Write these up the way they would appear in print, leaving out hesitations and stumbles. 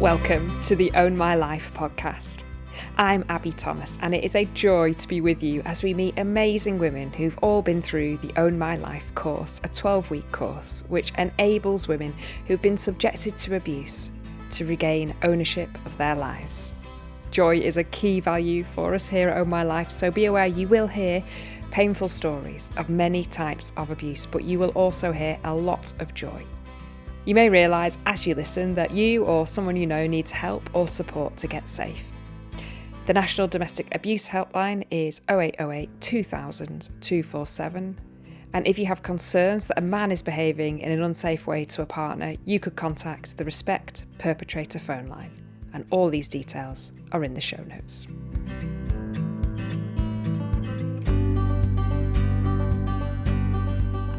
Welcome to the Own My Life podcast. I'm Abi Thomas, and it is a joy to be with you as we meet amazing women who've all been through the Own My Life course, a 12-week course which enables women who've been subjected to abuse to regain ownership of their lives. Joy is a key value for us here at Own My Life, so be aware you will hear painful stories of many types of abuse, but you will also hear a lot of joy. You may realise as you listen that you or someone you know needs help or support to get safe. The National Domestic Abuse Helpline is 0808 2000 247, and if you have concerns that a man is behaving in an unsafe way to a partner, you could contact the Respect Perpetrator phone line, and all these details are in the show notes.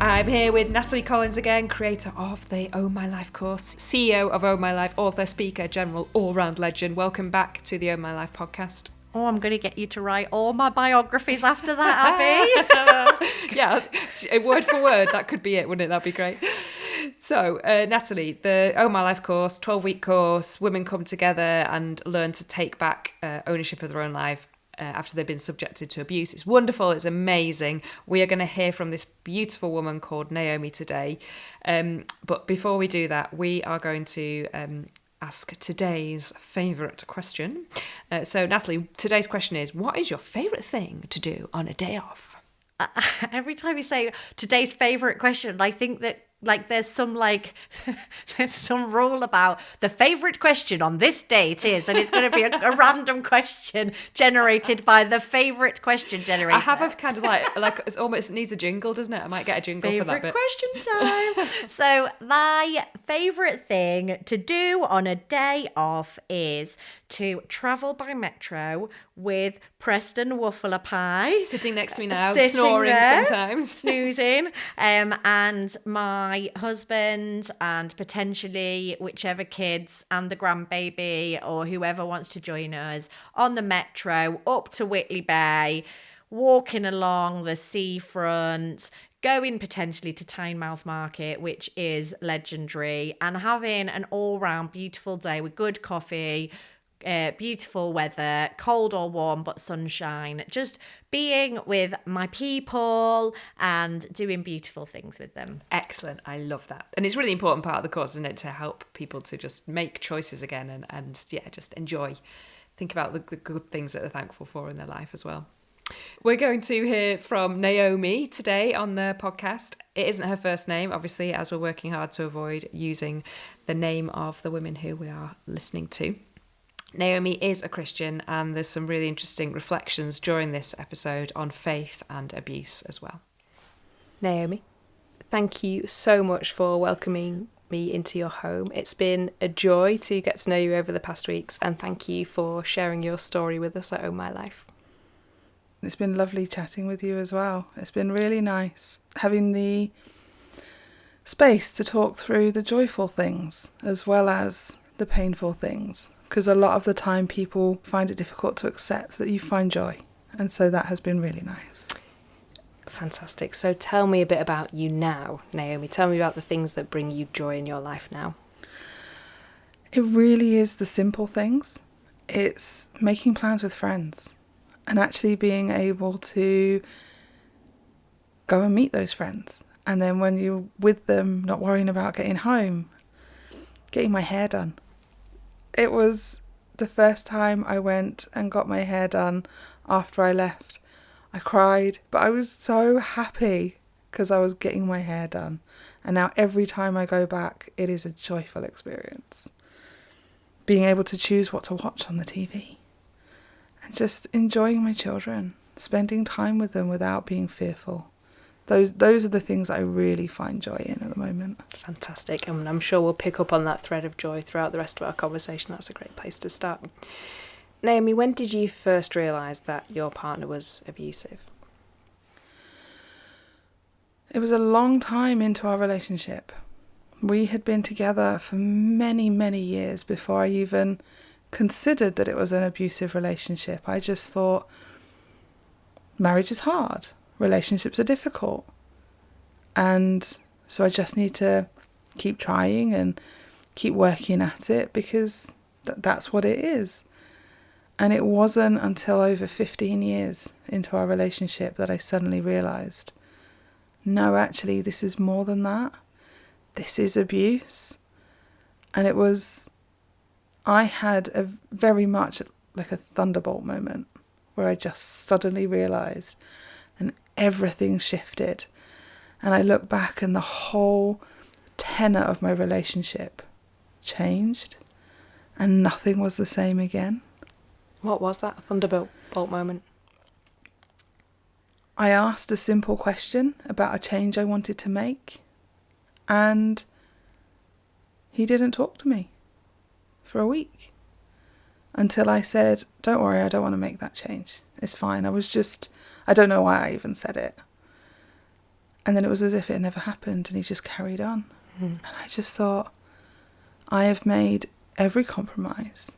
I'm here with Natalie Collins again, creator of the Own My Life course, CEO of Own My Life, author, speaker, general, all-round legend. Welcome back to the Own My Life podcast. Oh, I'm going to get you to write all my biographies after that, Abby. Yeah, word for word, that could be it, wouldn't it? That'd be great. So, Natalie, the Own My Life course, 12-week course, women come together and learn to take back ownership of their own life after they've been subjected to abuse. It's wonderful. It's amazing. We are going to hear from this beautiful woman called Naomi today. But before we do that, we are going to ask today's favourite question. So, Natalie, today's question is, what is your favourite thing to do on a day off? Every time you say today's favourite question, I think that there's some rule about the favourite question on this date is, and it's going to be a random question generated by the favourite question generator. I have a kind of like it's almost needs a jingle, doesn't it? I might get a jingle for that bit. Favourite question time. So my favourite thing to do on a day off is to travel by metro with Preston Waffler Pie. Sitting next to me now, snoring there, sometimes. Snoozing. And my husband and potentially whichever kids and the grandbaby or whoever wants to join us on the metro up to Whitley Bay, walking along the seafront, going potentially to Tynemouth Market, which is legendary, and having an all-round beautiful day with good coffee, beautiful weather, cold or warm, but sunshine, just being with my people and doing beautiful things with them. Excellent. I love that. And it's a really important part of the course, isn't it, to help people to just make choices again and just enjoy, think about the good things that they're thankful for in their life as well. We're going to hear from Naomi today on the podcast. It isn't her first name, obviously, as we're working hard to avoid using the name of the women who we are listening to. Naomi is a Christian, and there's some really interesting reflections during this episode on faith and abuse as well. Naomi, thank you so much for welcoming me into your home. It's been a joy to get to know you over the past weeks, and thank you for sharing your story with us at Own My Life. It's been lovely chatting with you as well. It's been really nice having the space to talk through the joyful things as well as the painful things. Because a lot of the time people find it difficult to accept that you find joy. And so that has been really nice. Fantastic. So tell me a bit about you now, Naomi. Tell me about the things that bring you joy in your life now. It really is the simple things. It's making plans with friends and actually being able to go and meet those friends. And then when you're with them, not worrying about getting home, getting my hair done. It was the first time I went and got my hair done after I left. I cried, but I was so happy because I was getting my hair done. And now every time I go back, it is a joyful experience. Being able to choose what to watch on the TV. And just enjoying my children, spending time with them without being fearful. Those are the things I really find joy in at the moment. Fantastic. And I'm sure we'll pick up on that thread of joy throughout the rest of our conversation. That's a great place to start. Naomi, when did you first realise that your partner was abusive? It was a long time into our relationship. We had been together for many, many years before I even considered that it was an abusive relationship. I just thought, marriage is hard. Relationships are difficult. And so I just need to keep trying and keep working at it because That's what it is. And it wasn't until over 15 years into our relationship that I suddenly realised, no, actually, this is more than that. This is abuse. And I had a very much like a thunderbolt moment where I just suddenly realised and everything shifted. And I look back and the whole tenor of my relationship changed and nothing was the same again. What was that thunderbolt moment? I asked a simple question about a change I wanted to make, and he didn't talk to me for a week until I said, don't worry, I don't want to make that change. It's fine. I don't know why I even said it. And then it was as if it never happened, and he just carried on. And I just thought, I have made every compromise.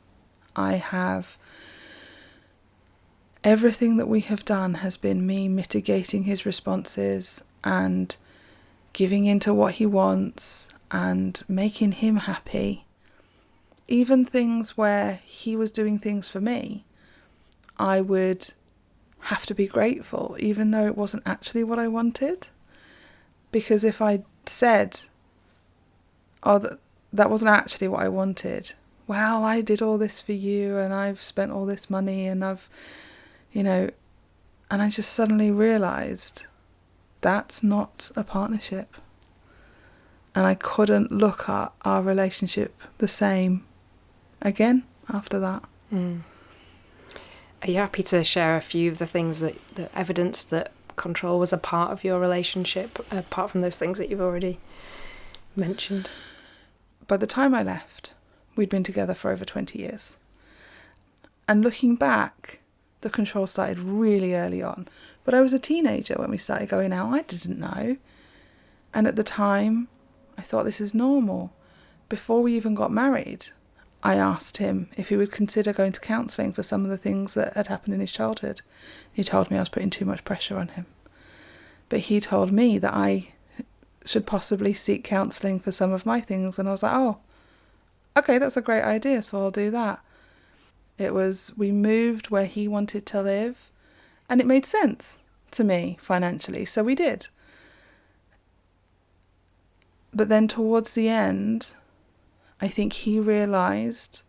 Everything that we have done has been me mitigating his responses and giving in to what he wants and making him happy. Even things where he was doing things for me, I would have to be grateful, even though it wasn't actually what I wanted. Because if I said, oh, that wasn't actually what I wanted, well, I did all this for you and I've spent all this money and and I just suddenly realised that's not a partnership. And I couldn't look at our relationship the same again after that. Are you happy to share a few of the things that evidence that control was a part of your relationship, apart from those things that you've already mentioned? By the time I left, we'd been together for over 20 years. And looking back, the control started really early on. But I was a teenager when we started going out. I didn't know. And at the time, I thought this is normal. Before we even got married, I asked him if he would consider going to counselling for some of the things that had happened in his childhood. He told me I was putting too much pressure on him. But he told me that I should possibly seek counselling for some of my things. And I was like, oh, okay, that's a great idea, so I'll do that. We moved where he wanted to live, and it made sense to me financially, so we did. But then towards the end, I think he realised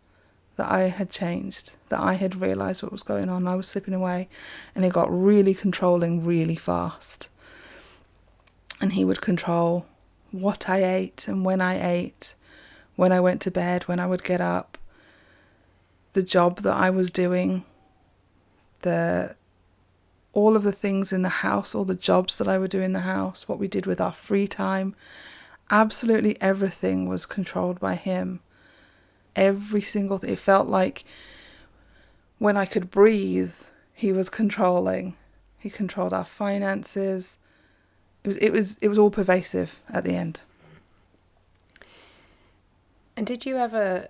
that I had changed, that I had realised what was going on. I was slipping away, and he got really controlling really fast. And he would control what I ate and when I ate, when I went to bed, when I would get up, the job that I was doing, all of the things in the house, all the jobs that I would do in the house, what we did with our free time. Absolutely everything was controlled by him. Every single thing. It felt like when I could breathe, he was controlling. He controlled our finances. It was all pervasive at the end. And did you ever,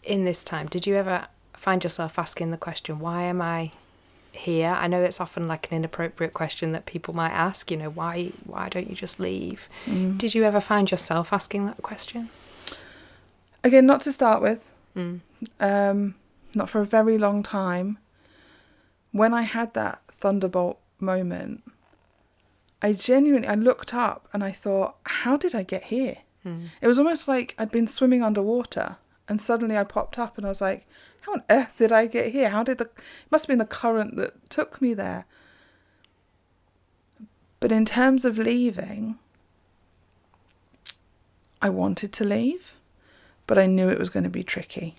in this time, find yourself asking the question, why am I here? I know it's often like an inappropriate question that people might ask, why don't you just leave? Did you ever find yourself asking that question? Again, not to start with. Not for a very long time. When I had that thunderbolt moment, I looked up and I thought, how did I get here? It was almost like I'd been swimming underwater and suddenly I popped up and I was like, how on earth did I get here? It must have been the current that took me there. But in terms of leaving, I wanted to leave, but I knew it was going to be tricky.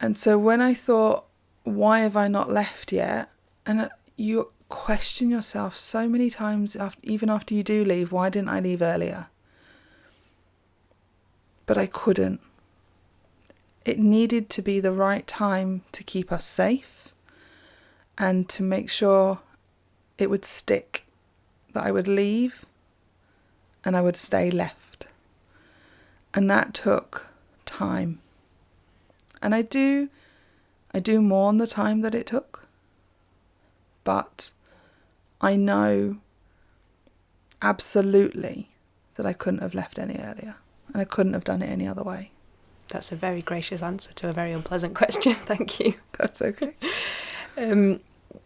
And so when I thought, why have I not left yet? And you question yourself so many times, even after you do leave, why didn't I leave earlier? But I couldn't. It needed to be the right time to keep us safe and to make sure it would stick, that I would leave and I would stay left. And that took time. And I do mourn the time that it took. But I know absolutely that I couldn't have left any earlier. and I couldn't have done it any other way. That's a very gracious answer to a very unpleasant question. Thank you. That's okay.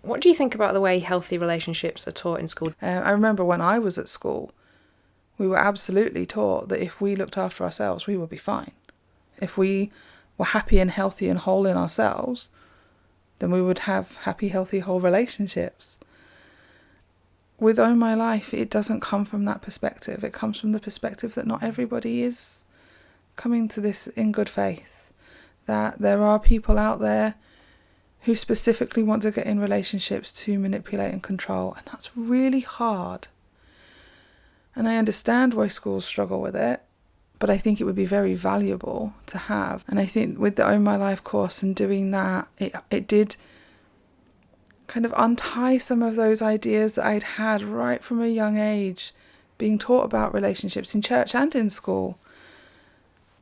What do you think about the way healthy relationships are taught in school? I remember when I was at school, we were absolutely taught that if we looked after ourselves, we would be fine. If we were happy and healthy and whole in ourselves, then we would have happy, healthy, whole relationships. With Own My Life, it doesn't come from that perspective. It comes from the perspective that not everybody is coming to this in good faith. That there are people out there who specifically want to get in relationships to manipulate and control. And that's really hard. And I understand why schools struggle with it, but I think it would be very valuable to have. And I think with the Own My Life course and doing that, it did kind of untie some of those ideas that I'd had right from a young age, being taught about relationships in church and in school.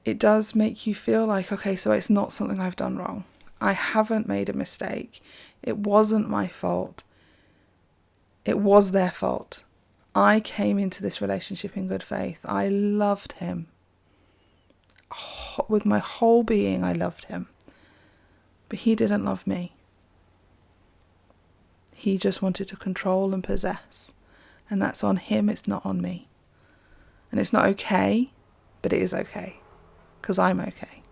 It does make you feel like, okay, so it's not something I've done wrong. I haven't made a mistake. It wasn't my fault. It was their fault. I came into this relationship in good faith. I loved him. With my whole being, I loved him. But he didn't love me. He just wanted to control and possess. And that's on him, it's not on me. And it's not okay, but it is okay. Because I'm okay.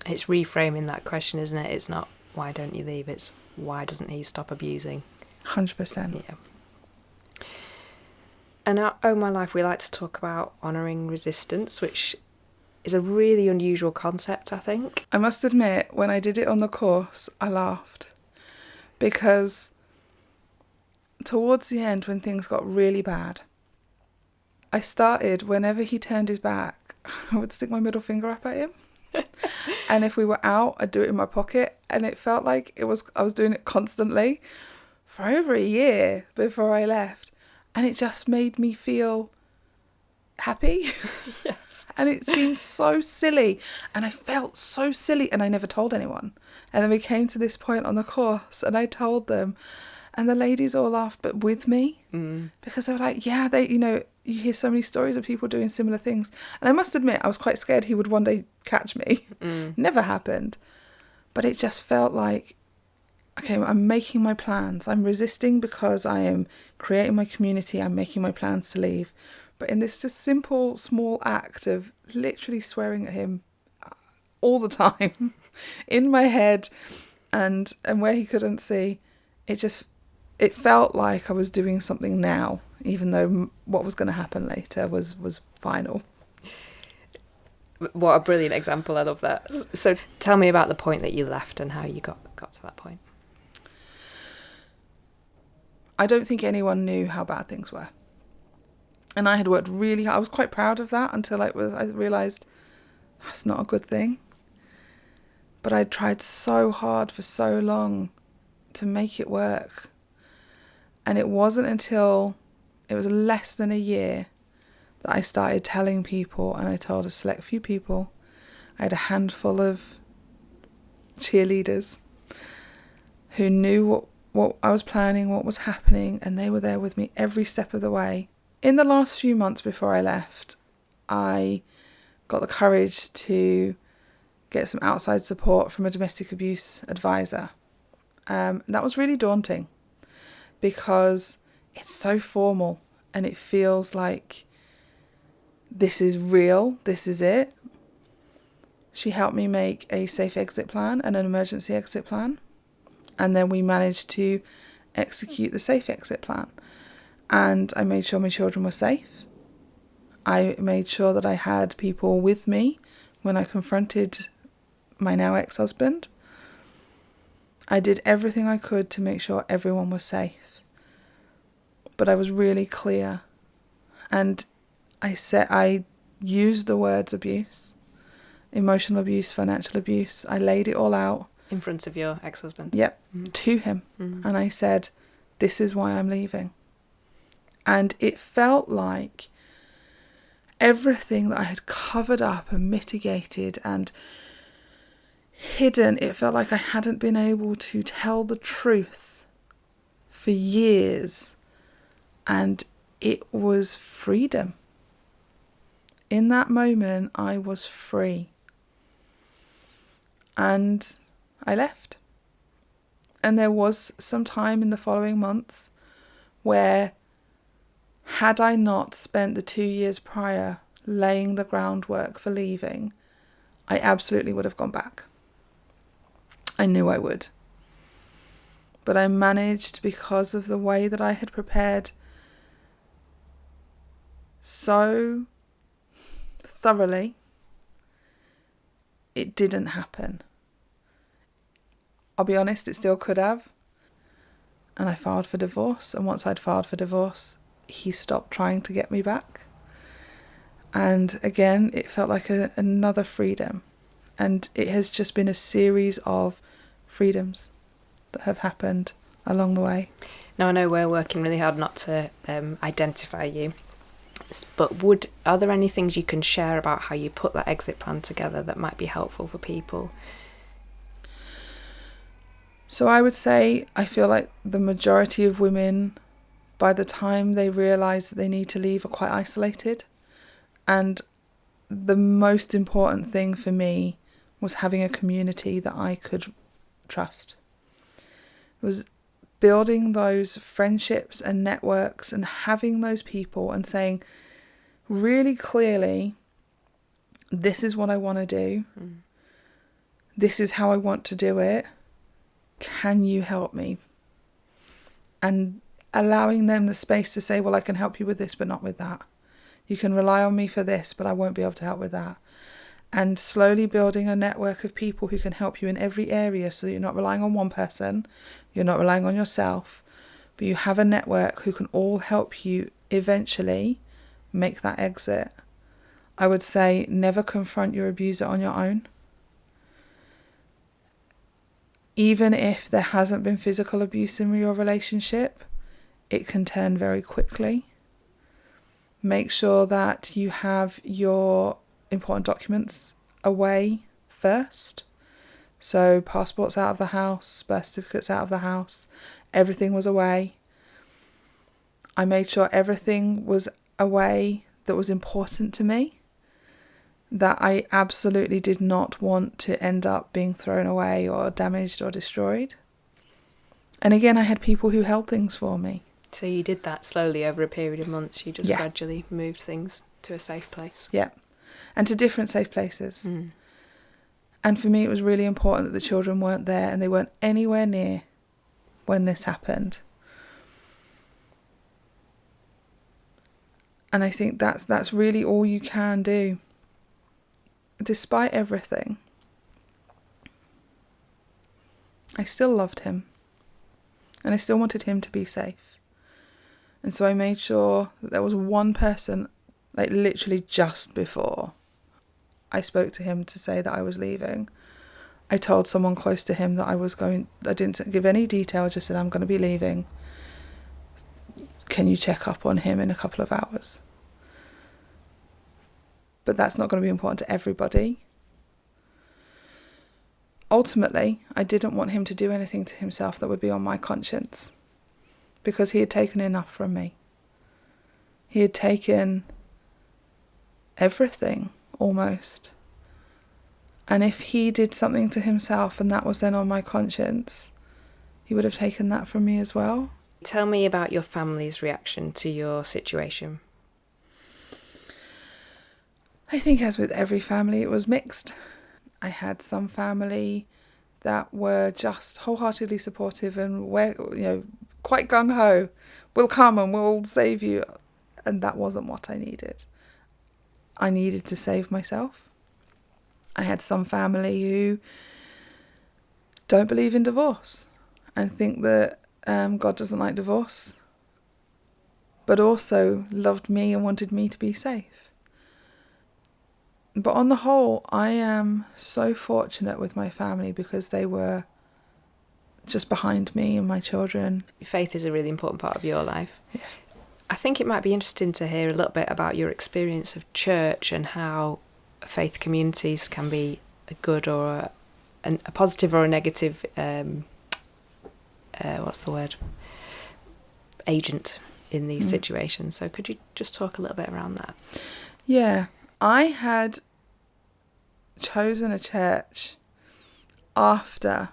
It's reframing that question, isn't it? It's not, why don't you leave? It's, why doesn't he stop abusing? 100%. Yeah. And at Own My Life, we like to talk about honouring resistance, which is a really unusual concept, I think. I must admit, when I did it on the course, I laughed. Because towards the end, when things got really bad, I started, whenever he turned his back, I would stick my middle finger up at him. And if we were out, I'd do it in my pocket. And it felt like I was doing it constantly for over a year before I left. And it just made me feel happy. Yes. And it seemed so silly. And I felt so silly. And I never told anyone. And then we came to this point on the course and I told them. And the ladies all laughed, but with me. Because they were like, yeah, you hear so many stories of people doing similar things. And I must admit, I was quite scared he would one day catch me. Never happened. But it just felt like, okay, I'm making my plans. I'm resisting because I am creating my community. I'm making my plans to leave. But in this just simple, small act of literally swearing at him all the time in my head and where he couldn't see, it felt like I was doing something now, even though what was going to happen later was final. What a brilliant example. I love that. So tell me about the point that you left and how you got to that point. I don't think anyone knew how bad things were. And I had worked really hard. I was quite proud of that until I realised that's not a good thing. But I'd tried so hard for so long to make it work. And it wasn't until it was less than a year that I started telling people, and I told a select few people. I had a handful of cheerleaders who knew what I was planning, what was happening, and they were there with me every step of the way. In the last few months before I left, I got the courage to get some outside support from a domestic abuse advisor. That was really daunting because it's so formal and it feels like this is real, this is it. She helped me make a safe exit plan and an emergency exit plan. And then we managed to execute the safe exit plan. And I made sure my children were safe. I made sure that I had people with me when I confronted my now ex-husband. I did everything I could to make sure everyone was safe. But I was really clear. And I used the words abuse, emotional abuse, financial abuse. I laid it all out. In front of your ex-husband? Yep, to him. And I said, this is why I'm leaving. And it felt like everything that I had covered up and mitigated and hidden, it felt like I hadn't been able to tell the truth for years. And it was freedom. in that moment, I was free. And I left. And there was some time in the following months where, had I not spent the 2 years prior laying the groundwork for leaving, I absolutely would have gone back. I knew I would. But I managed, because of the way that I had prepared so thoroughly, it didn't happen. I'll be honest, it still could have. And I filed for divorce. And once I'd filed for divorce, he stopped trying to get me back. And again, it felt like another freedom. And it has just been a series of freedoms that have happened along the way. Now, I know we're working really hard not to identify you, but are there any things you can share about how you put that exit plan together that might be helpful for people? So I would say I feel like the majority of women, by the time they realise that they need to leave, are quite isolated. And the most important thing for me was having a community that I could trust. It was building those friendships and networks and having those people and saying really clearly, this is what I want to do. This is how I want to do it. Can you help me? And allowing them the space to say, well, I can help you with this, but not with that. You can rely on me for this, but I won't be able to help with that. And slowly building a network of people who can help you in every area, so you're not relying on one person, you're not relying on yourself, but you have a network who can all help you eventually make that exit. I would say never confront your abuser on your own. Even if there hasn't been physical abuse in your relationship, it can turn very quickly. Make sure that you have your important documents away first. So passports out of the house, birth certificates out of the house, everything was away. I made sure everything was away that was important to me, that I absolutely did not want to end up being thrown away or damaged or destroyed. And again, I had people who held things for me. So you did that slowly over a period of months. You just gradually moved things to a safe place. Yeah. And to different safe places. And for me, it was really important that the children weren't there and they weren't anywhere near when this happened. And I think that's really all you can do. Despite everything, I still loved him. And I still wanted him to be safe. And so I made sure that there was one person, like literally just before I spoke to him to say that I was leaving, I told someone close to him that I didn't give any detail, I just said, I'm going to be leaving. Can you check up on him in a couple of hours? But that's not going to be important to everybody. Ultimately, I didn't want him to do anything to himself that would be on my conscience, because he had taken enough from me. He had taken everything, almost. And if he did something to himself and that was then on my conscience, he would have taken that from me as well. Tell me about your family's reaction to your situation. I think as with every family, it was mixed. I had some family that were just wholeheartedly supportive and quite gung-ho. We'll come and we'll save you. And that wasn't what I needed. I needed to save myself. I had some family who don't believe in divorce and think that God doesn't like divorce, but also loved me and wanted me to be safe. But on the whole, I am so fortunate with my family because they were just behind me and my children. Faith is a really important part of your life. Yeah. I think it might be interesting to hear a little bit about your experience of church and how faith communities can be a good or a positive or a negative, agent in these situations. So could you just talk a little bit around that? Yeah. I had chosen a church after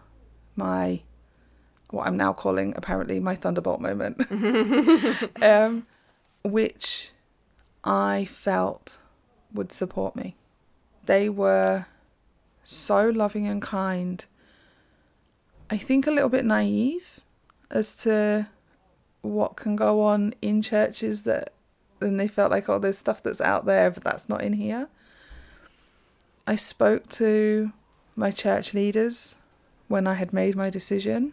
my, what I'm now calling apparently my thunderbolt moment, which I felt would support me. They were so loving and kind. I think a little bit naive as to what can go on in churches, that then they felt like, oh, there's stuff that's out there, but that's not in here. I spoke to my church leaders when I had made my decision,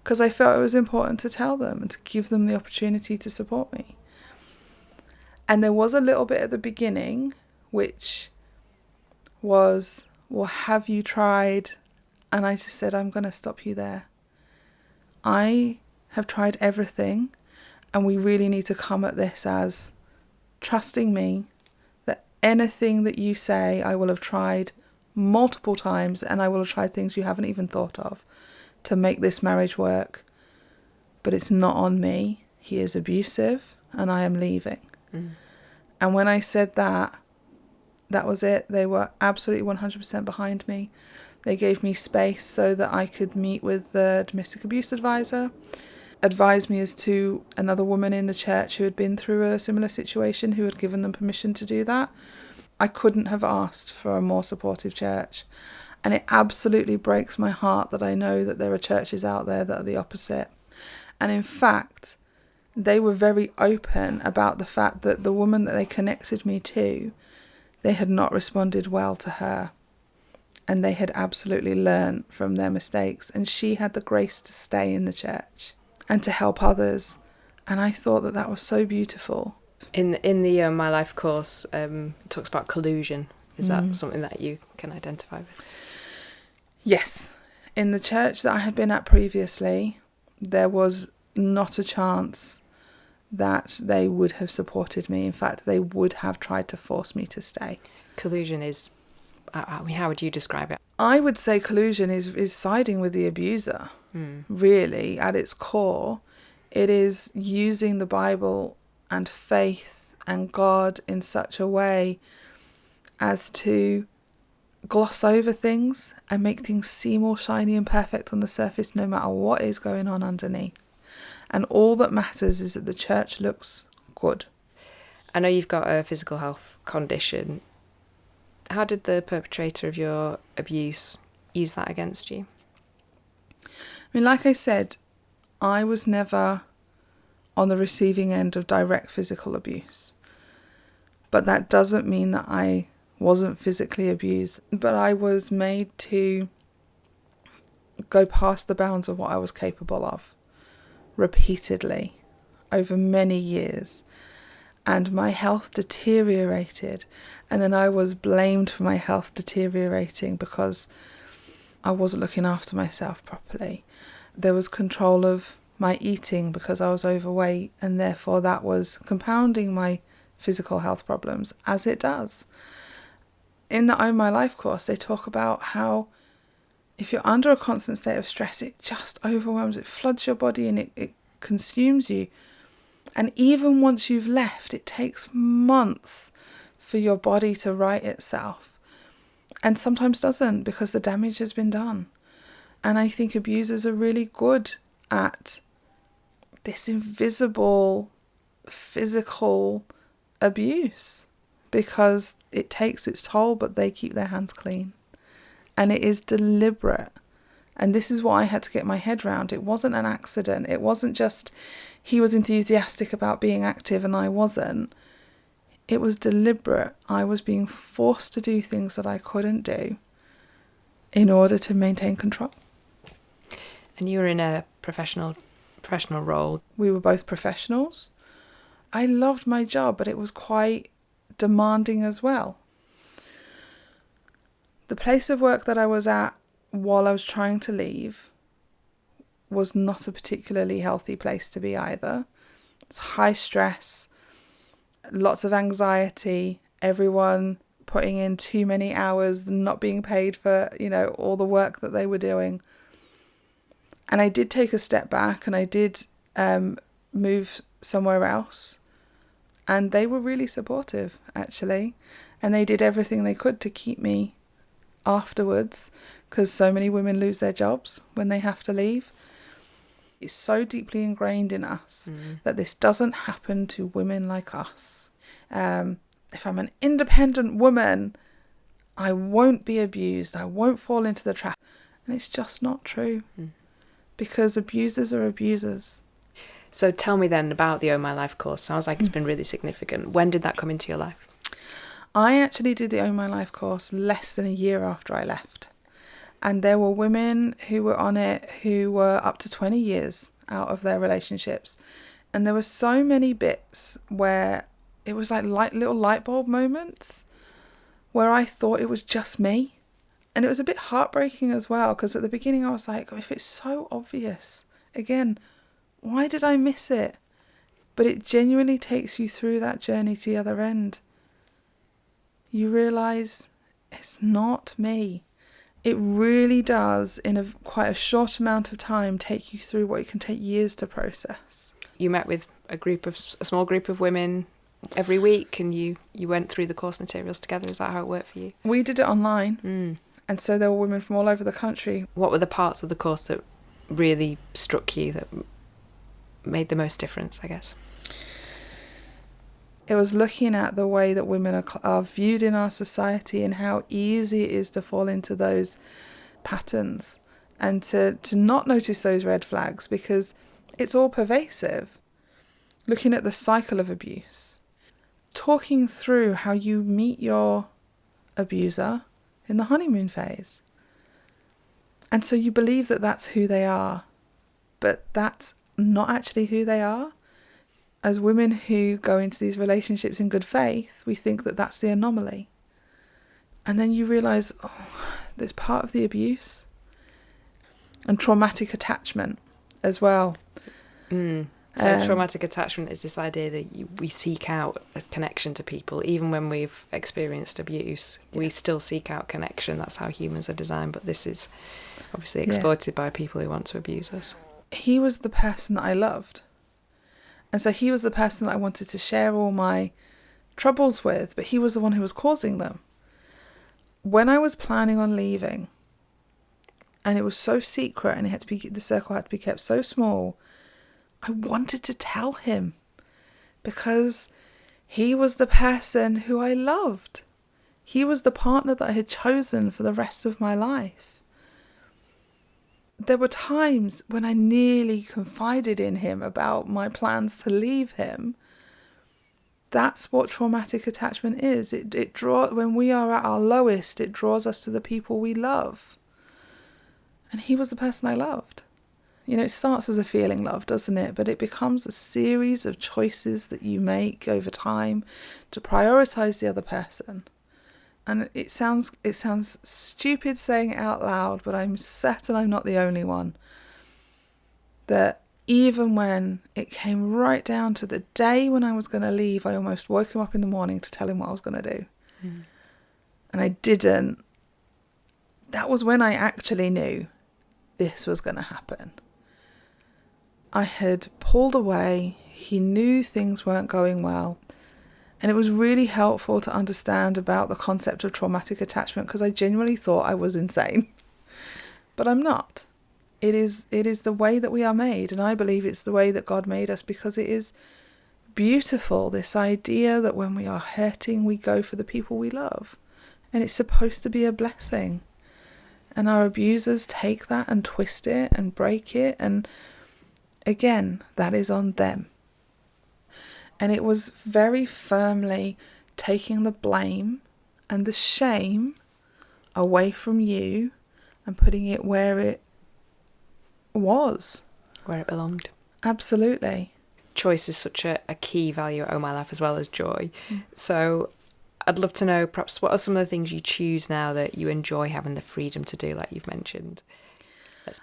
because I felt it was important to tell them and to give them the opportunity to support me. And there was a little bit at the beginning, which was, well, have you tried? And I just said, I'm going to stop you there. I have tried everything, and we really need to come at this as trusting me that anything that you say, I will have tried multiple times, and I will have tried things you haven't even thought of to make this marriage work. But it's not on me. He is abusive, and I am leaving. And when I said that, that was it. They were absolutely 100% behind me. They gave me space so that I could meet with the domestic abuse advisor, advise me as to another woman in the church who had been through a similar situation, who had given them permission to do that. I couldn't have asked for a more supportive church. And it absolutely breaks my heart that I know that there are churches out there that are the opposite. And in fact, they were very open about the fact that the woman that they connected me to, they had not responded well to her. And they had absolutely learned from their mistakes. And she had the grace to stay in the church and to help others. And I thought that that was so beautiful. In the My Life course, it talks about collusion. Is that something that you can identify with? Yes. In the church that I had been at previously, there was not a chance that they would have supported me. In fact, they would have tried to force me to stay. Collusion is, I mean, how would you describe it? I would say collusion is siding with the abuser, really, at its core. It is using the Bible and faith and God in such a way as to gloss over things and make things seem all shiny and perfect on the surface, no matter what is going on underneath. And all that matters is that the church looks good. I know you've got a physical health condition. How did the perpetrator of your abuse use that against you? I mean, like I said, I was never on the receiving end of direct physical abuse. But that doesn't mean that I wasn't physically abused. But I was made to go past the bounds of what I was capable of repeatedly over many years. And my health deteriorated. And then I was blamed for my health deteriorating because I wasn't looking after myself properly. There was control of my eating because I was overweight, and therefore that was compounding my physical health problems, as it does. In the Own My Life course, they talk about how if you're under a constant state of stress, it just overwhelms, it floods your body and it consumes you. And even once you've left, it takes months for your body to right itself. And sometimes doesn't, because the damage has been done. And I think abusers are really good at this invisible physical abuse, because it takes its toll, but they keep their hands clean. And it is deliberate. And this is what I had to get my head around. It wasn't an accident. It wasn't just he was enthusiastic about being active and I wasn't. It was deliberate. I was being forced to do things that I couldn't do in order to maintain control. And you were in a professional role. We were both professionals. I loved my job, but it was quite demanding as well. The place of work that I was at while I was trying to leave was not a particularly healthy place to be either. It's high stress, lots of anxiety, everyone putting in too many hours, not being paid for, all the work that they were doing. And I did take a step back and I did move somewhere else. And they were really supportive, actually. And they did everything they could to keep me afterwards, because so many women lose their jobs when they have to leave. It's so deeply ingrained in us that this doesn't happen to women like us. If I'm an independent woman, I won't be abused. I won't fall into the trap. And it's just not true, because abusers are abusers. So tell me then about the Oh My Life course. Sounds like it's been really significant. When did that come into your life? I actually did the Oh My Life course less than a year after I left. And there were women who were on it who were up to 20 years out of their relationships. And there were so many bits where it was like little light bulb moments where I thought it was just me. And it was a bit heartbreaking as well, because at the beginning I was like, if it's so obvious, again, why did I miss it? But it genuinely takes you through that journey to the other end. You realise it's not me. It really does, in quite a short amount of time, take you through what it can take years to process. You met with a small group of women every week, and you went through the course materials together. Is that how it worked for you? We did it online, and so there were women from all over the country. What were the parts of the course that really struck you, that made the most difference, I guess? It was looking at the way that women are viewed in our society and how easy it is to fall into those patterns, and to not notice those red flags, because it's all pervasive. Looking at the cycle of abuse. Talking through how you meet your abuser in the honeymoon phase. And so you believe that that's who they are, but that's not actually who they are. As women who go into these relationships in good faith, we think that that's the anomaly. And then you realise, there's part of the abuse. And traumatic attachment as well. So traumatic attachment is this idea that we seek out a connection to people. Even when we've experienced abuse, we still seek out connection. That's how humans are designed. But this is obviously exploited by people who want to abuse us. He was the person that I loved. And so he was the person that I wanted to share all my troubles with, but he was the one who was causing them. When I was planning on leaving, and it was so secret, and the circle had to be kept so small, I wanted to tell him, because he was the person who I loved. He was the partner that I had chosen for the rest of my life. There were times when I nearly confided in him about my plans to leave him. That's what traumatic attachment is. When we are at our lowest, it draws us to the people we love. And he was the person I loved. You know, it starts as a feeling love, doesn't it? But it becomes a series of choices that you make over time to prioritise the other person. And it sounds stupid saying it out loud, but I'm certain I'm not the only one. That even when it came right down to the day when I was going to leave, I almost woke him up in the morning to tell him what I was going to do. And I didn't. That was when I actually knew this was going to happen. I had pulled away. He knew things weren't going well. And it was really helpful to understand about the concept of traumatic attachment, because I genuinely thought I was insane. But I'm not. It is the way that we are made, and I believe it's the way that God made us, because it is beautiful, this idea that when we are hurting, we go for the people we love. And it's supposed to be a blessing. And our abusers take that and twist it and break it, and again, that is on them. And it was very firmly taking the blame and the shame away from you and putting it where it was. Where it belonged. Absolutely. Choice is such a key value at Oh My Life, as well as joy. So I'd love to know, perhaps, what are some of the things you choose now that you enjoy having the freedom to do, like you've mentioned?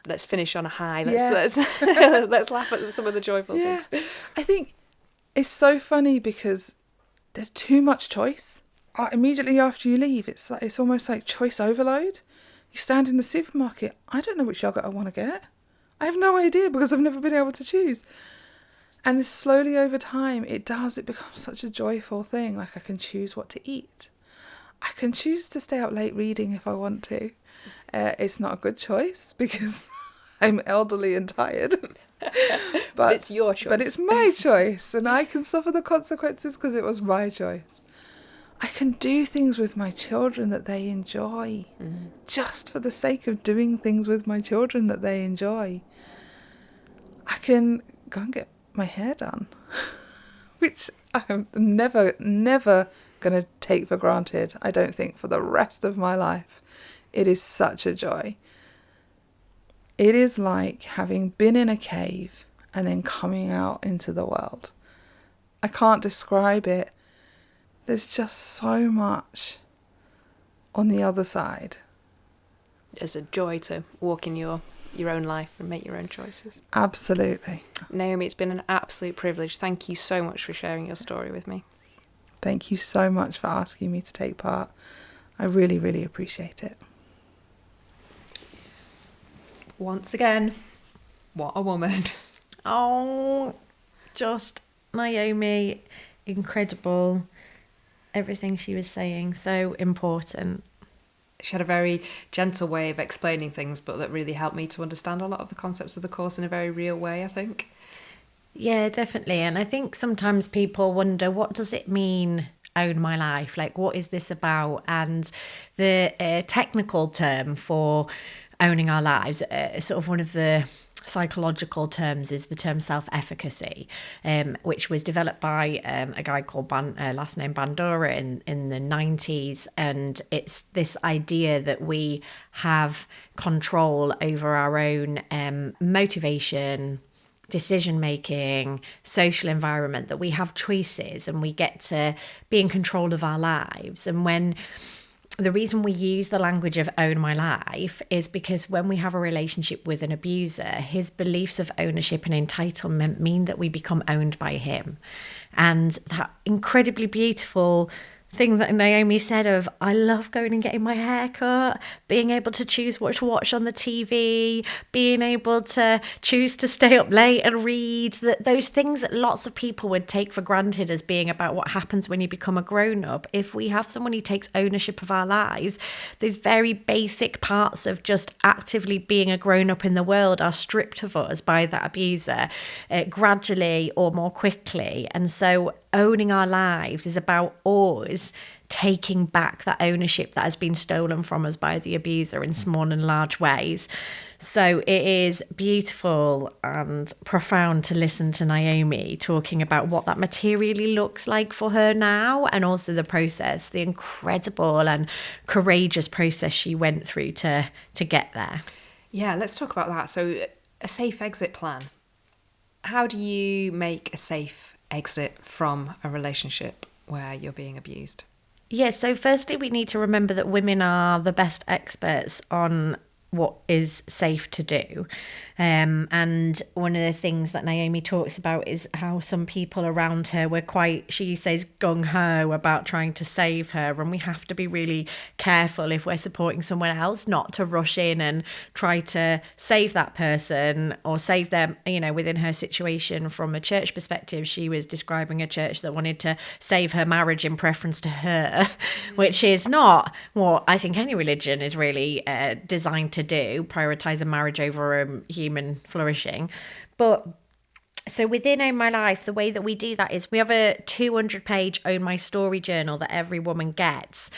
Let's finish on a high. Let's laugh at some of the joyful things. I think it's so funny because there's too much choice. Immediately after you leave, it's almost like choice overload. You stand in the supermarket. I don't know which yogurt I want to get. I have no idea, because I've never been able to choose. And slowly over time, it becomes such a joyful thing. Like, I can choose what to eat. I can choose to stay up late reading if I want to. It's not a good choice because I'm elderly and tired. But it's your choice. But it's my choice, and I can suffer the consequences because it was my choice. I can do things with my children that they enjoy, just for the sake of doing things with my children that they enjoy. I can go and get my hair done, which I'm never going to take for granted, I don't think, for the rest of my life. It is such a joy. It is like having been in a cave and then coming out into the world. I can't describe it. There's just so much on the other side. It's a joy to walk in your own life and make your own choices. Absolutely. Naomi, it's been an absolute privilege. Thank you so much for sharing your story with me. Thank you so much for asking me to take part. I really, really appreciate it. Once again, what a woman. Oh, just Naomi, incredible. Everything she was saying, so important. She had a very gentle way of explaining things, but that really helped me to understand a lot of the concepts of the course in a very real way, I think. Yeah, definitely. And I think sometimes people wonder, what does it mean, own my life? Like, what is this about? And the technical term for owning our lives, sort of one of the psychological terms, is the term self-efficacy, which was developed by a guy called last name Bandura in the 90s. And it's this idea that we have control over our own motivation, decision making, social environment, that we have choices and we get to be in control of our lives. And when the reason we use the language of own my life is because when we have a relationship with an abuser, his beliefs of ownership and entitlement mean that we become owned by him. And that incredibly beautiful thing that Naomi said of, I love going and getting my hair cut, being able to choose what to watch on the TV, being able to choose to stay up late and read, that those things that lots of people would take for granted as being about what happens when you become a grown-up. If we have someone who takes ownership of our lives, these very basic parts of just actively being a grown-up in the world are stripped of us by that abuser, gradually or more quickly. And so owning our lives is about us taking back that ownership that has been stolen from us by the abuser in small and large ways. So it is beautiful and profound to listen to Naomi talking about what that materially looks like for her now, and also the process, the incredible and courageous process she went through to get there. Yeah, let's talk about that. So a safe exit plan. How do you make a safe exit from a relationship where you're being abused? Yeah, so firstly, we need to remember that women are the best experts on what is safe to do. And one of the things that Naomi talks about is how some people around her were quite, she says, gung-ho about trying to save her. And we have to be really careful if we're supporting someone else not to rush in and try to save that person or save them, you know, within her situation. From a church perspective, she was describing a church that wanted to save her marriage in preference to her, which is not what I think any religion is really designed to do, prioritize a marriage over human flourishing. But so within Own My Life, the way that we do that is we have a 200-page Own My Story journal that every woman gets.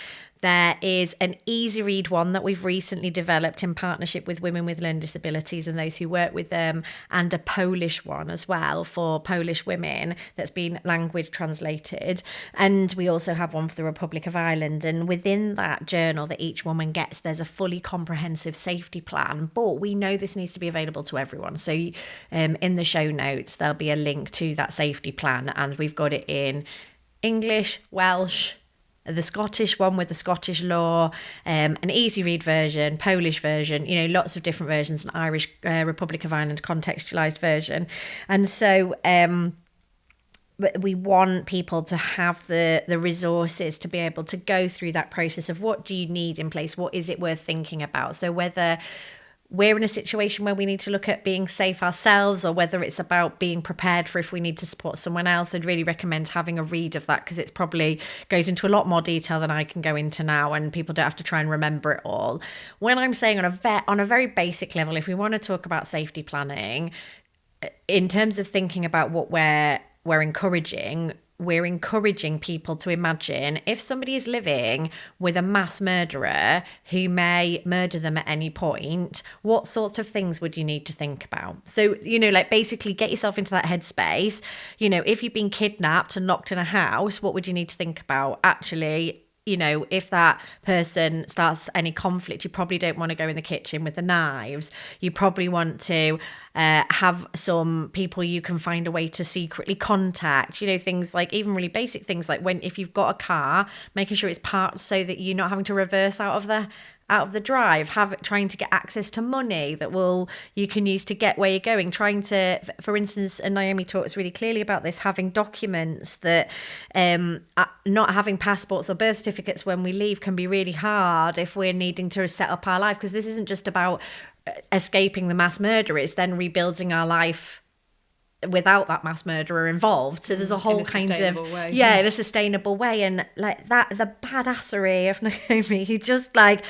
There is an easy read one that we've recently developed in partnership with women with learning disabilities and those who work with them, and a Polish one as well for Polish women that's been language translated. And we also have one for the Republic of Ireland. And within that journal that each woman gets, there's a fully comprehensive safety plan. But we know this needs to be available to everyone. So in the show notes, there'll be a link to that safety plan. And we've got it in English, Welsh, the Scottish one with the Scottish law, an easy read version, Polish version, you know, lots of different versions, an Irish Republic of Ireland contextualized version. And so we want people to have the resources to be able to go through that process of what do you need in place, what is it worth thinking about. So whether we're in a situation where we need to look at being safe ourselves, or whether it's about being prepared for if we need to support someone else. I'd really recommend having a read of that, because it's probably goes into a lot more detail than I can go into now, and people don't have to try and remember it all. When I'm saying on a very basic level, if we want to talk about safety planning, in terms of thinking about what we're encouraging people to imagine if somebody is living with a mass murderer who may murder them at any point, what sorts of things would you need to think about? So, like basically get yourself into that headspace. If you've been kidnapped and locked in a house, what would you need to think about? Actually, if that person starts any conflict, you probably don't want to go in the kitchen with the knives. You probably want to have some people you can find a way to secretly contact, things like even really basic things like if you've got a car, making sure it's parked so that you're not having to reverse out of the drive, trying to get access to money that you can use to get where you're going, trying to, for instance, and Naomi talks really clearly about this, having documents that not having passports or birth certificates when we leave can be really hard if we're needing to set up our life, because this isn't just about escaping the mass murderer, it's then rebuilding our life without that mass murderer involved. So there's a whole kind of way. In a sustainable way. And like that, the badassery of Naomi, who just like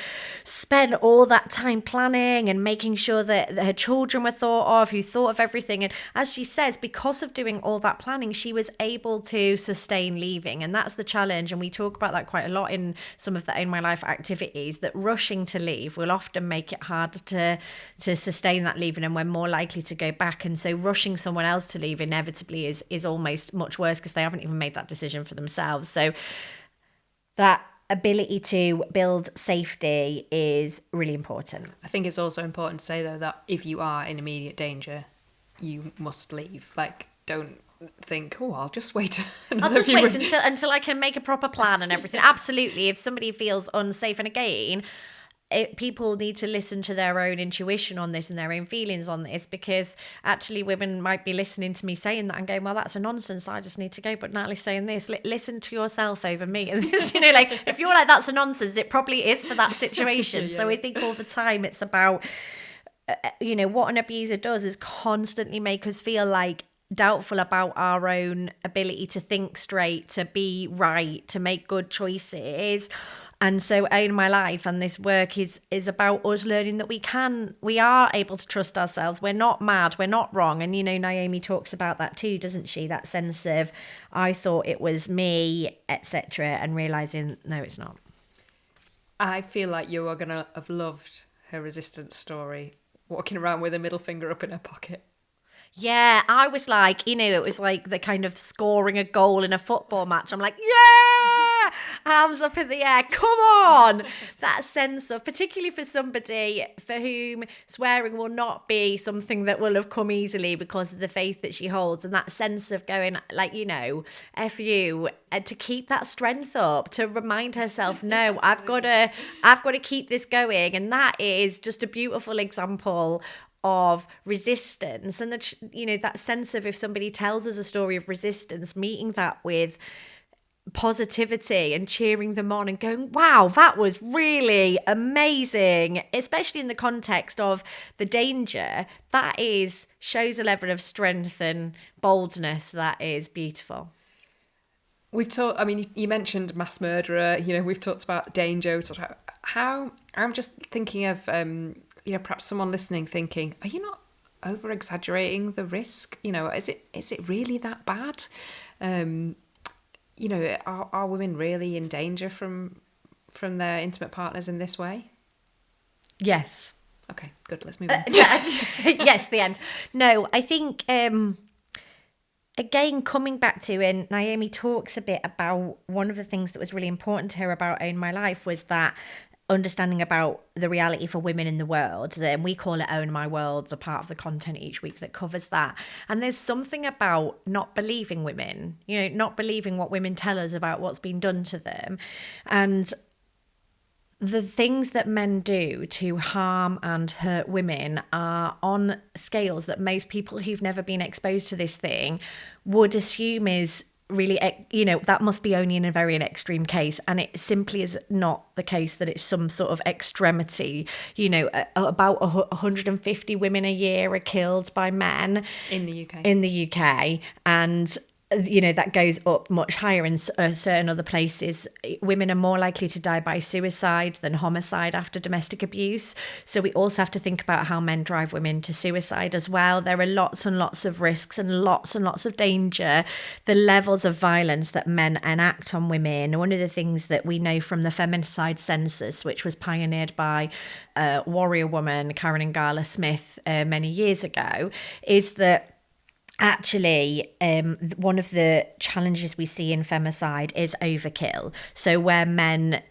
spent all that time planning and making sure that her children were thought of, who thought of everything. And as she says, because of doing all that planning, she was able to sustain leaving. And that's the challenge. And we talk about that quite a lot in some of the Own My Life activities, that rushing to leave will often make it harder to sustain that leaving, and we're more likely to go back. And so rushing someone else to leave inevitably is almost much worse, because they haven't even made that decision for themselves. So that ability to build safety is really important. I think it's also important to say though that if you are in immediate danger, you must leave. Like, don't think, I'll just wait until I can make a proper plan and everything. Absolutely. If somebody feels unsafe, and again, people need to listen to their own intuition on this and their own feelings on this, because actually women might be listening to me saying that and going, well, that's a nonsense, I just need to go. But Natalie's saying this, listen to yourself over me. And this, like if you're like, that's a nonsense, it probably is for that situation. So I think all the time it's about, what an abuser does is constantly make us feel like doubtful about our own ability to think straight, to be right, to make good choices. And so Own My Life and this work is about us learning that we are able to trust ourselves. We're not mad, we're not wrong. And, Naomi talks about that too, doesn't she? That sense of, I thought it was me, etc. And realising, no, it's not. I feel like you are going to have loved her resistance story, walking around with a middle finger up in her pocket. Yeah, I was like, it was like the kind of scoring a goal in a football match. I'm like, yeah, arms up in the air, come on. That sense of, particularly for somebody for whom swearing will not be something that will have come easily because of the faith that she holds, and that sense of going, like, F you, to keep that strength up, to remind herself, no, I've got to keep this going. And that is just a beautiful example of resistance, and that sense of, if somebody tells us a story of resistance, meeting that with positivity and cheering them on and going, wow, that was really amazing, especially in the context of the danger, that shows a level of strength and boldness that is beautiful. We've talked, you mentioned mass murderer, we've talked about danger, how I'm just thinking of perhaps someone listening thinking, are you not over exaggerating the risk? Is it really that bad? Are women really in danger from their intimate partners in this way? Yes. Okay, good. Let's move on. Yes, the end. No, I think, again, coming back to, and Naomi talks a bit about one of the things that was really important to her about Own My Life was that understanding about the reality for women in the world. And we call it Own My World, a part of the content each week that covers that. And there's something about not believing women, not believing what women tell us about what's been done to them. And the things that men do to harm and hurt women are on scales that most people who've never been exposed to this thing would assume is really, that must be only in a very extreme case, and it simply is not the case that it's some sort of extremity. About 150 women a year are killed by men In the UK. And that goes up much higher in certain other places. Women are more likely to die by suicide than homicide after domestic abuse. So we also have to think about how men drive women to suicide as well. There are lots and lots of risks and lots of danger. The levels of violence that men enact on women. One of the things that we know from the feminicide census, which was pioneered by warrior woman Karen Ngala Smith many years ago, is that actually, one of the challenges we see in femicide is overkill. So where men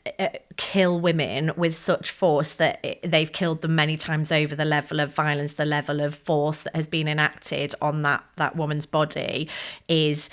kill women with such force that they've killed them many times over, the level of violence, the level of force that has been enacted on that woman's body is,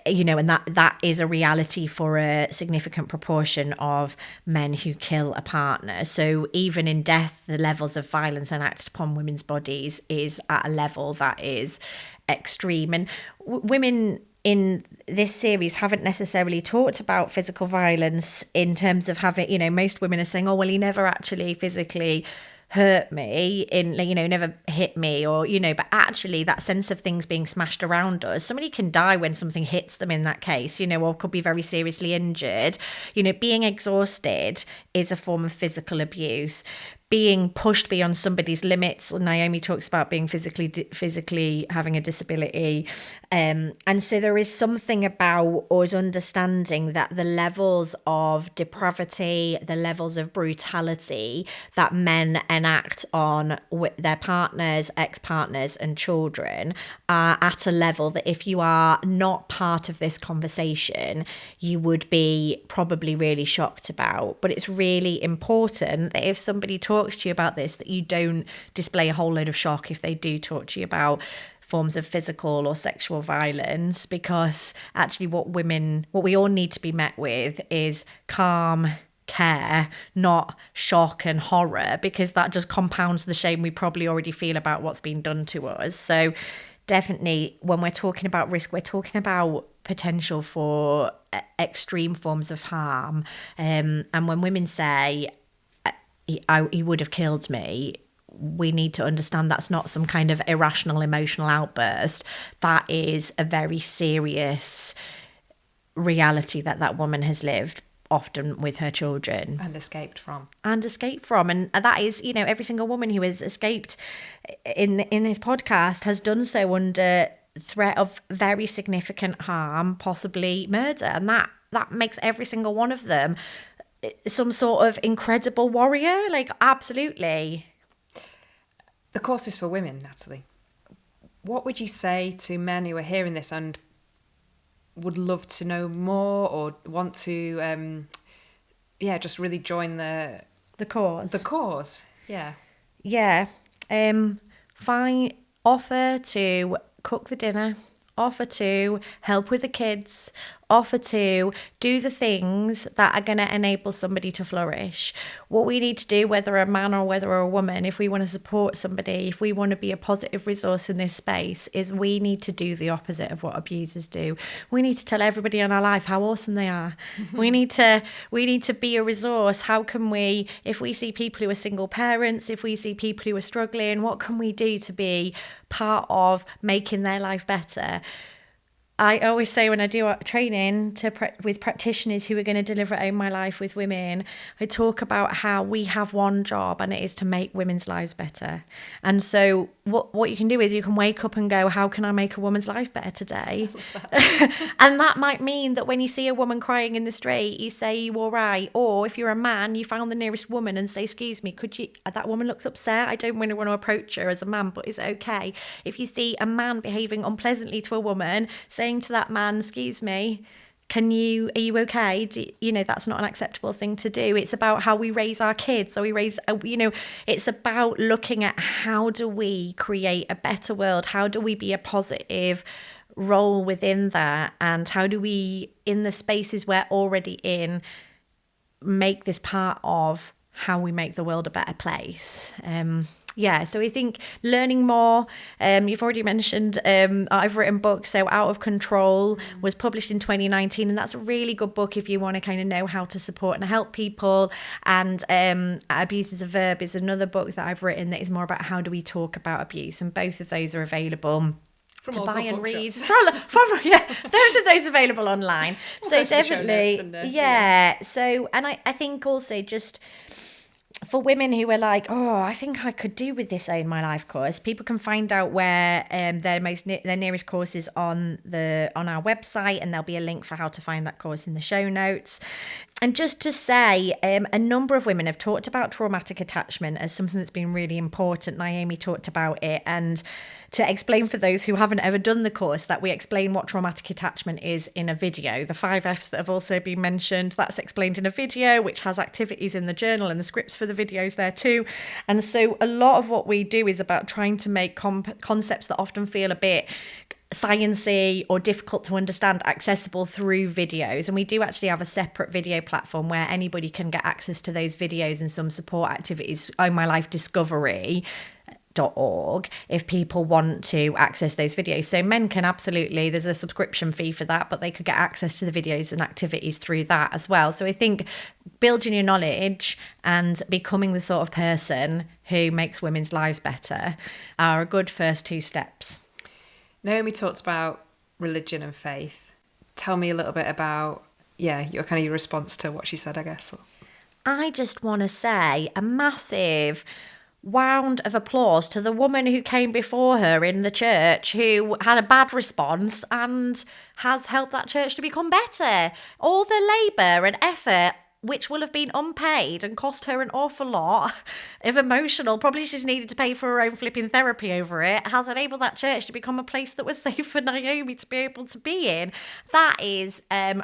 and that is a reality for a significant proportion of men who kill a partner. So even in death, the levels of violence enacted upon women's bodies is at a level that is extreme. And women in this series haven't necessarily talked about physical violence in terms of having, most women are saying, oh, well, he never actually physically hurt me, never hit me, or but actually that sense of things being smashed around us, somebody can die when something hits them in that case, or could be very seriously injured. Being exhausted is a form of physical abuse. Being pushed beyond somebody's limits. Naomi talks about being physically having a disability. And so there is something about us understanding that the levels of depravity, the levels of brutality that men enact on their partners, ex-partners and children are at a level that if you are not part of this conversation, you would be probably really shocked about. But it's really important that if somebody talks to you about this, that you don't display a whole load of shock if they do talk to you about forms of physical or sexual violence, because actually what we all need to be met with is calm care, not shock and horror, because that just compounds the shame we probably already feel about what's been done to us. So definitely when we're talking about risk, we're talking about potential for extreme forms of harm. And when women say, he would have killed me, we need to understand that's not some kind of irrational emotional outburst. That is a very serious reality that woman has lived, often with her children. And escaped from. And that is, every single woman who has escaped in this podcast has done so under threat of very significant harm, possibly murder. And that makes every single one of them some sort of incredible warrior. Absolutely. The course is for women, Natalie. What would you say to men who are hearing this and would love to know more or want to, just really join the cause? The cause, yeah. Yeah. Offer to cook the dinner, offer to help with the kids, offer to do the things that are going to enable somebody to flourish. What we need to do, whether a man or whether a woman, if we want to support somebody, if we want to be a positive resource in this space, is we need to do the opposite of what abusers do. We need to tell everybody in our life how awesome they are. We need to be a resource. How can we, if we see people who are single parents, if we see people who are struggling, what can we do to be part of making their life better? I always say when I do training with practitioners who are going to deliver Own My Life with women, I talk about how we have one job, and it is to make women's lives better. And so what you can do is you can wake up and go, how can I make a woman's life better today? And that might mean that when you see a woman crying in the street, you say, you all right? Or if you're a man, you found the nearest woman and say, excuse me, could you, that woman looks upset. I don't really want to approach her as a man, but is it okay? If you see a man behaving unpleasantly to a woman, saying to that man, excuse me, are you okay? That's not an acceptable thing to do. It's about how we raise our kids. So it's about looking at how do we create a better world? How do we be a positive role within that? And how do we, in the spaces we're already in, make this part of how we make the world a better place? Yeah, so I think learning more, you've already mentioned, I've written books. So Out of Control was published in 2019, and that's a really good book if you want to kind of know how to support and help people. And Abuse is a Verb is another book that I've written that is more about how do we talk about abuse, and both of those are available From to all buy good and read. bookshops. Yeah, both of those available online. We'll So go to the show definitely, notes and, yeah. So, and I think also just for women who are like, oh, I think I could do with this Own My Life course, people can find out where their nearest course is on our website, and there'll be a link for how to find that course in the show notes. And just to say, a number of women have talked about traumatic attachment as something that's been really important. Naomi talked about it, and to explain for those who haven't ever done the course, that we explain what traumatic attachment is in a video. The 5 Fs that have also been mentioned, that's explained in a video, which has activities in the journal and the scripts for the videos there too. And so a lot of what we do is about trying to make concepts that often feel a bit sciencey or difficult to understand accessible through videos. And we do actually have a separate video platform where anybody can get access to those videos and some support activities. Own My Life Discovery .org if people want to access those videos. So men can absolutely, there's a subscription fee for that, but they could get access to the videos and activities through that as well. So I think building your knowledge and becoming the sort of person who makes women's lives better are a good first 2 steps. Naomi talked about religion and faith. Tell me a little bit about, your kind of your response to what she said, I guess. I just want to say a massive round of applause to the woman who came before her in the church who had a bad response and has helped that church to become better. All the labour and effort, which will have been unpaid and cost her an awful lot of emotional, probably she's needed to pay for her own flipping therapy over it, has enabled that church to become a place that was safe for Naomi to be able to be in. That is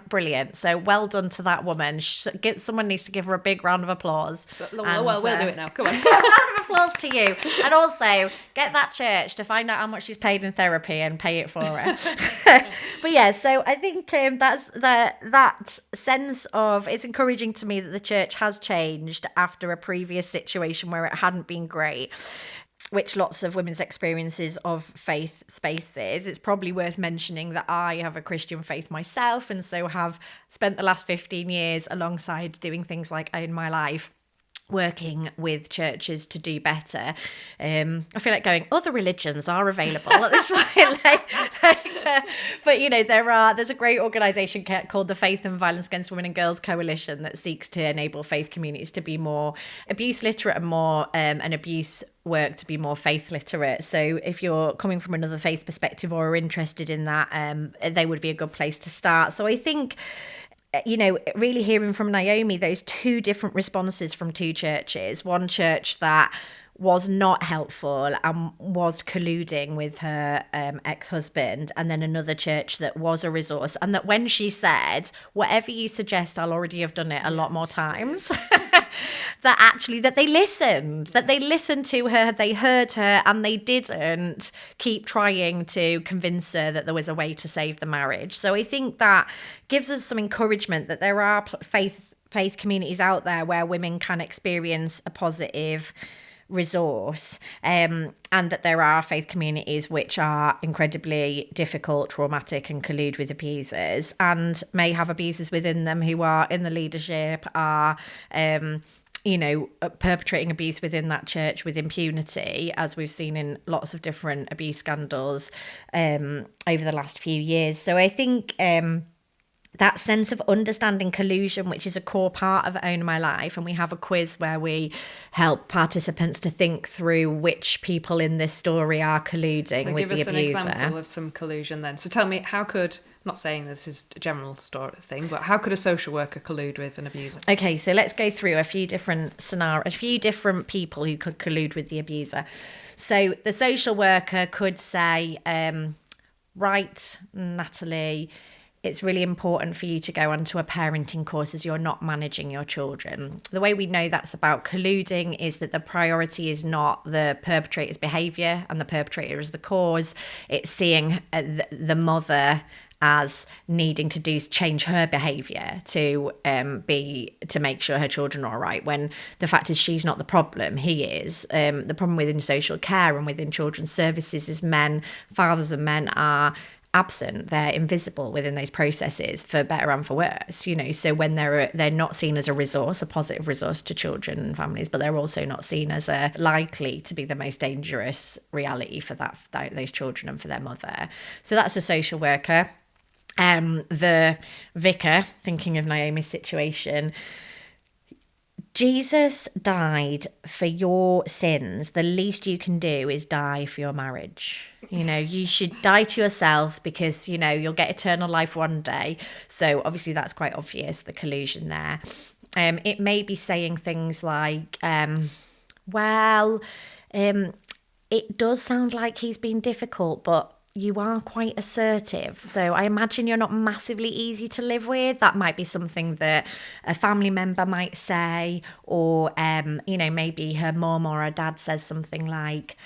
brilliant. So well done to that woman. Someone needs to give her a big round of applause. We'll do it now. Come on. Round of applause to you. And also get that church to find out how much she's paid in therapy and pay it for her. But yeah, so I think that's that sense of, it's encouraging to me that the church has changed after a previous situation where it hadn't been great, which lots of women's experiences of faith spaces. It's probably worth mentioning that I have a Christian faith myself, and so have spent the last 15 years alongside doing things like Own My Life, working with churches to do better. I feel like going, other religions are available at this point. But there's a great organisation called the Faith and Violence Against Women and Girls Coalition that seeks to enable faith communities to be more abuse literate and more and abuse work to be more faith literate. So if you're coming from another faith perspective or are interested in that, they would be a good place to start. So I think, really hearing from Naomi, those 2 different responses from 2 churches. One church that was not helpful and was colluding with her ex-husband, and then another church that was a resource, and that when she said, whatever you suggest, I'll already have done it a lot more times. that they listened to her, they heard her, and they didn't keep trying to convince her that there was a way to save the marriage. So I think that gives us some encouragement that there are faith communities out there where women can experience a positive resource, and that there are faith communities which are incredibly difficult, traumatic, and collude with abusers, and may have abusers within them who are in the leadership, are perpetrating abuse within that church with impunity, as we've seen in lots of different abuse scandals over the last few years. So I think that sense of understanding collusion, which is a core part of Own My Life, and we have a quiz where we help participants to think through which people in this story are colluding with the abuser. So give us an example of some collusion then. So tell me, how could, I'm not saying this is a general story thing, but how could a social worker collude with an abuser? Okay, so let's go through a few different scenarios, a few different people who could collude with the abuser. So the social worker could say, right, Natalie, it's really important for you to go onto a parenting course as you're not managing your children. The way we know that's about colluding is that the priority is not the perpetrator's behaviour and the perpetrator is the cause. It's seeing the mother as needing to change her behavior to make sure her children are all right, when the fact is she's not the problem, he is. The problem within social care and within children's services is fathers and men are absent, they're invisible within those processes, for better and for worse, so when they're not seen as a positive resource to children and families, but they're also not seen as a likely to be the most dangerous reality for those children and for their mother. So that's a social worker. The vicar, thinking of Naomi's situation, Jesus died for your sins. The least you can do is die for your marriage. You should die to yourself because, you'll get eternal life one day. So obviously that's quite obvious, the collusion there. It may be saying things like, it does sound like he's been difficult, but you are quite assertive. So I imagine you're not massively easy to live with. That might be something that a family member might say, or, maybe her mum or her dad says something like,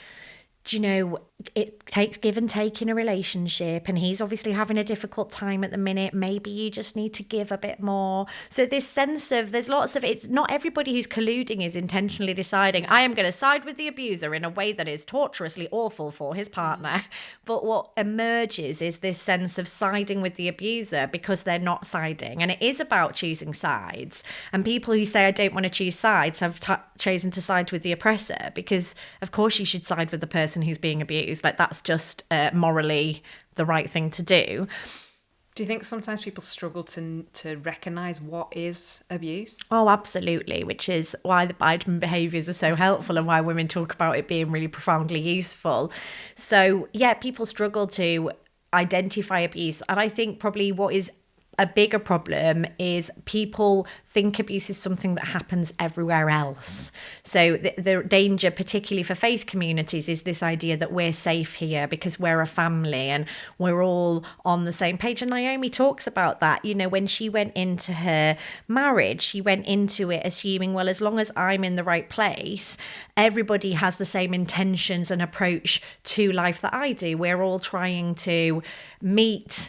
it takes give and take in a relationship, and he's obviously having a difficult time at the minute. Maybe you just need to give a bit more. So this sense of, there's lots of, it's not everybody who's colluding is intentionally deciding, I am going to side with the abuser in a way that is torturously awful for his partner. But what emerges is this sense of siding with the abuser because they're not siding. And it is about choosing sides. And people who say, I don't want to choose sides, have chosen to side with the oppressor, because of course you should side with the person who's being abused. Like, that's just morally the right thing to do. Do you think sometimes people struggle to recognise what is abuse? Oh, absolutely, which is why the Biden behaviours are so helpful and why women talk about it being really profoundly useful. So, yeah, people struggle to identify abuse. And I think probably what is a bigger problem is people think abuse is something that happens everywhere else. So the danger, particularly for faith communities, is this idea that we're safe here because we're a family and we're all on the same page. And Naomi talks about that. When she went into her marriage, she went into it assuming, well, as long as I'm in the right place, everybody has the same intentions and approach to life that I do. We're all trying to meet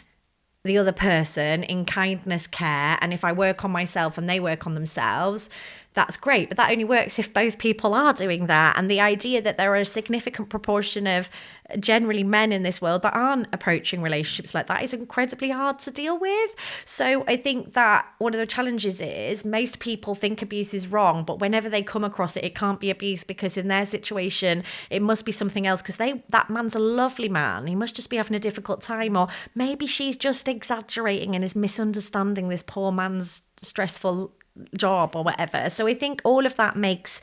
the other person in kindness, care, and if I work on myself and they work on themselves, that's great. But that only works if both people are doing that. And the idea that there are a significant proportion of generally men in this world that aren't approaching relationships like that is incredibly hard to deal with. So I think that one of the challenges is most people think abuse is wrong, but whenever they come across it, it can't be abuse because in their situation, it must be something else because that man's a lovely man. He must just be having a difficult time, or maybe she's just exaggerating and is misunderstanding this poor man's stressful job or whatever. So I think all of that makes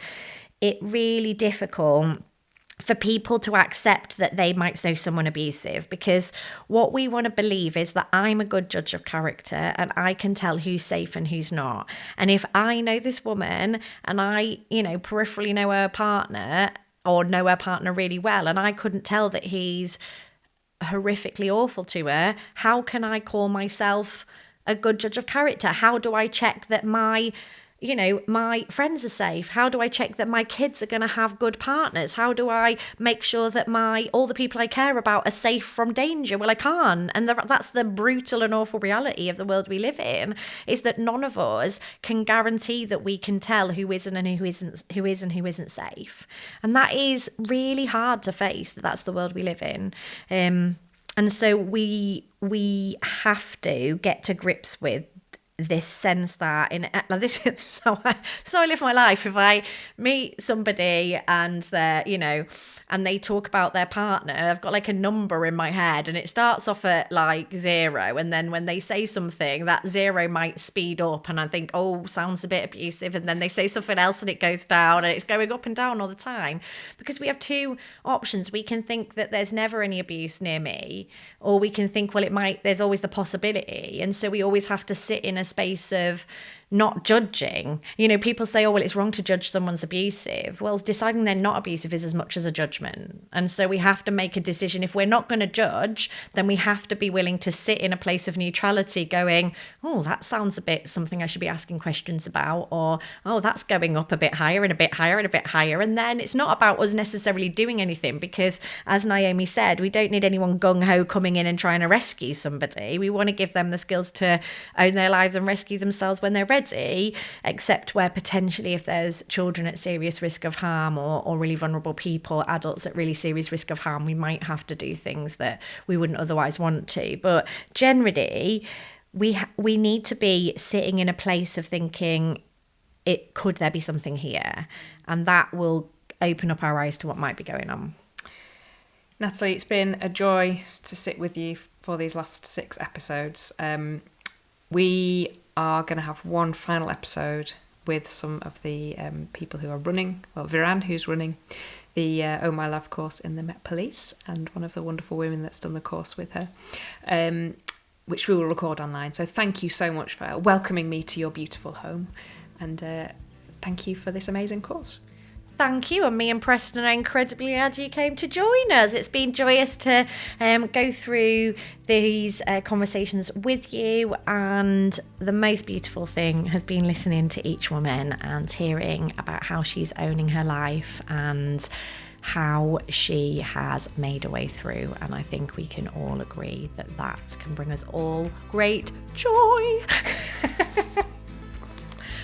it really difficult for people to accept that they might know someone abusive, because what we want to believe is that I'm a good judge of character and I can tell who's safe and who's not. And if I know this woman and I, peripherally know her partner or know her partner really well, and I couldn't tell that he's horrifically awful to her, how can I call myself a good judge of character? How do I check that my friends are safe? How do I check that my kids are going to have good partners? How do I make sure that all the people I care about are safe from danger? Well, I can't. And that's the brutal and awful reality of the world we live in, is that none of us can guarantee that we can tell who isn't and who isn't safe. And that is really hard to face, that's the world we live in. And so we have to get to grips with this sense that this is how I live my life. If I meet somebody and they're, and they talk about their partner, I've got like a number in my head and it starts off at like 0. And then when they say something, that 0 might speed up and I think, oh, sounds a bit abusive. And then they say something else and it goes down, and it's going up and down all the time, because we have two options. We can think that there's never any abuse near me, or we can think, well, there's always the possibility. And so we always have to sit in a space of not judging. You know, people say, oh, well, it's wrong to judge someone's abusive. Well, deciding they're not abusive is as much as a judgment. And so we have to make a decision. If we're not going to judge, then we have to be willing to sit in a place of neutrality going, oh, that sounds a bit something I should be asking questions about, or, oh, that's going up a bit higher and a bit higher and a bit higher. And then it's not about us necessarily doing anything, because as Naomi said, we don't need anyone gung-ho coming in and trying to rescue somebody. We want to give them the skills to own their lives and rescue themselves when they're ready, except where potentially if there's children at serious risk of harm, or really vulnerable people, adults at really serious risk of harm, we might have to do things that we wouldn't otherwise want to. But generally, we need to be sitting in a place of thinking, could there be something here? And that will open up our eyes to what might be going on. Natalie, it's been a joy to sit with you for these last 6 episodes. We are going to have one final episode with some of the people who are running, well, Viran, who's running the Oh My Love course in the Met Police, and one of the wonderful women that's done the course with her, which we will record online. So thank you so much for welcoming me to your beautiful home, and thank you for this amazing course. Thank you, and me and Preston are incredibly glad you came to join us. It's been joyous to go through these conversations with you, and the most beautiful thing has been listening to each woman and hearing about how she's owning her life and how she has made her way through. And I think we can all agree that that can bring us all great joy.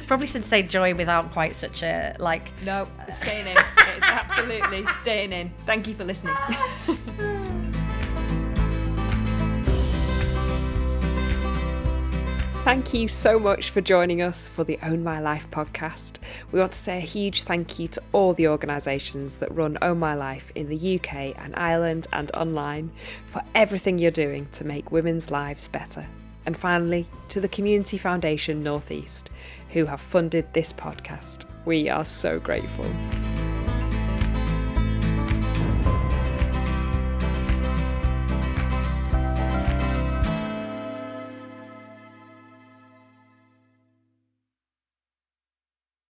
Probably should say joy without quite such a No, it's staying in. It's absolutely staying in. Thank you for listening. Thank you so much for joining us for the Own My Life podcast. We want to say a huge thank you to all the organisations that run Own My Life in the UK and Ireland and online for everything you're doing to make women's lives better. And finally, to the Community Foundation North East, who have funded this podcast. We are so grateful.